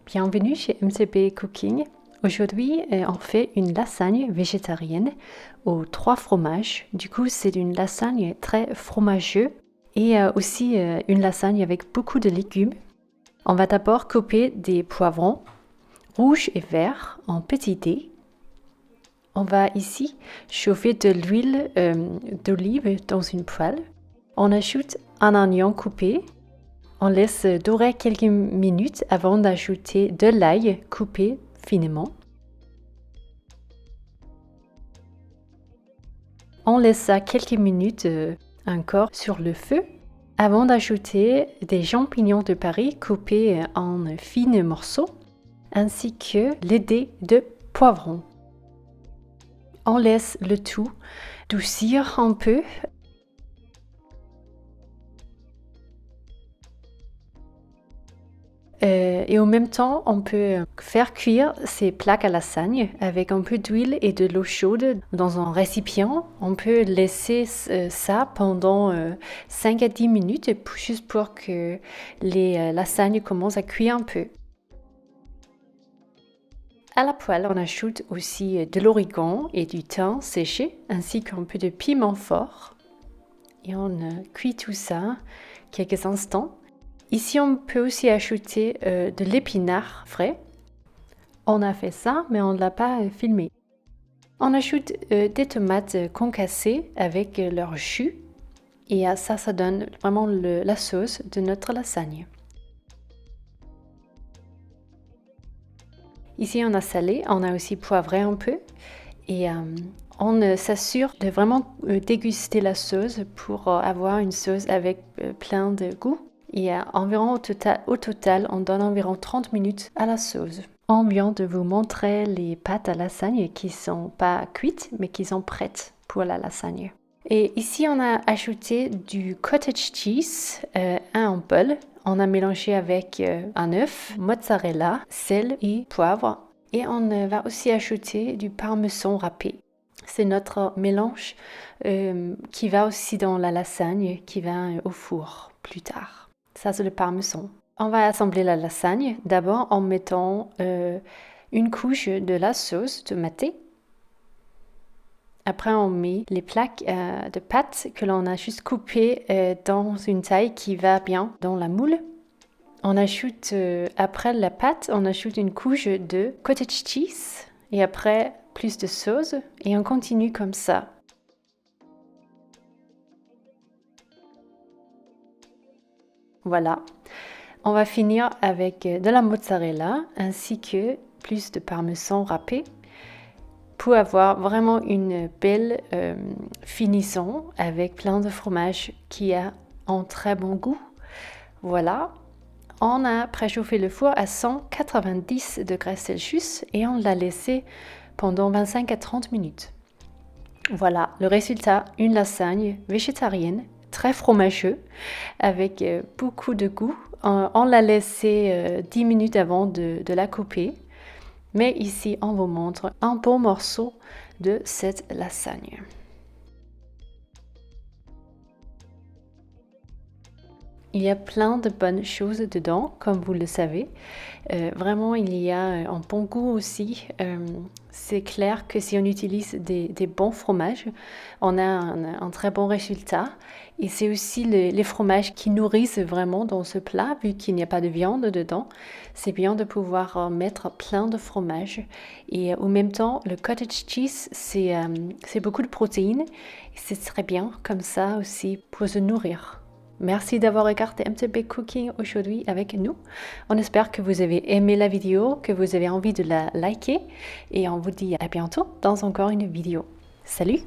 Bienvenue chez MCB Cooking. Aujourd'hui, on fait une lasagne végétarienne aux 3 fromages. Du coup, c'est une lasagne très fromageuse et aussi une lasagne avec beaucoup de légumes. On va d'abord couper des poivrons rouges et verts en petits dés. On va ici chauffer de l'huile d'olive dans une poêle. On ajoute un oignon coupé. On laisse dorer quelques minutes avant d'ajouter de l'ail coupé finement. On laisse ça quelques minutes encore sur le feu avant d'ajouter des champignons de Paris coupés en fines morceaux ainsi que les dés de poivrons. On laisse le tout doucir un peu. Et en même temps, on peut faire cuire ces plaques à lasagne avec un peu d'huile et de l'eau chaude dans un récipient. On peut laisser ça pendant 5 à 10 minutes juste pour que les lasagnes commencent à cuire un peu. À la poêle, on ajoute aussi de l'origan et du thym séché ainsi qu'un peu de piment fort. Et on cuit tout ça quelques instants. Ici, on peut aussi ajouter de l'épinard frais. On a fait ça, mais on ne l'a pas filmé. On ajoute des tomates concassées avec leur jus. Et ça donne vraiment la sauce de notre lasagne. Ici, on a salé, on a aussi poivré un peu. Et on s'assure de vraiment déguster la sauce pour avoir une sauce avec plein de goût. Et environ au total, on donne environ 30 minutes à la sauce. On vient de vous montrer les pâtes à lasagne qui ne sont pas cuites, mais qui sont prêtes pour la lasagne. Et ici, on a ajouté du cottage cheese en bol. On a mélangé avec un œuf, mozzarella, sel et poivre. Et on va aussi ajouter du parmesan râpé. C'est notre mélange qui va aussi dans la lasagne, qui va au four plus tard. Ça, c'est le parmesan. On va assembler la lasagne d'abord en mettant une couche de la sauce tomatée. Après, on met les plaques de pâtes que l'on a juste coupées dans une taille qui va bien dans la moule. On ajoute, après la pâte, on ajoute une couche de cottage cheese et après plus de sauce et on continue comme ça. Voilà, on va finir avec de la mozzarella ainsi que plus de parmesan râpé pour avoir vraiment une belle finition avec plein de fromage qui a un très bon goût. Voilà, on a préchauffé le four à 190 degrés Celsius et on l'a laissé pendant 25 à 30 minutes. Voilà, le résultat, une lasagne végétarienne très fromageux avec beaucoup de goût. On l'a laissé 10 minutes avant de la couper. Mais ici, on vous montre un bon morceau de cette lasagne. Il y a plein de bonnes choses dedans, comme vous le savez. Vraiment, il y a un bon goût aussi. C'est clair que si on utilise des bons fromages, on a un très bon résultat. Et c'est aussi les fromages qui nourrissent vraiment dans ce plat, vu qu'il n'y a pas de viande dedans. C'est bien de pouvoir mettre plein de fromages. Et en même temps, le cottage cheese, c'est beaucoup de protéines. C'est très bien comme ça aussi pour se nourrir. Merci d'avoir regardé MCB Cooking aujourd'hui avec nous. On espère que vous avez aimé la vidéo, que vous avez envie de la liker et on vous dit à bientôt dans encore une vidéo. Salut!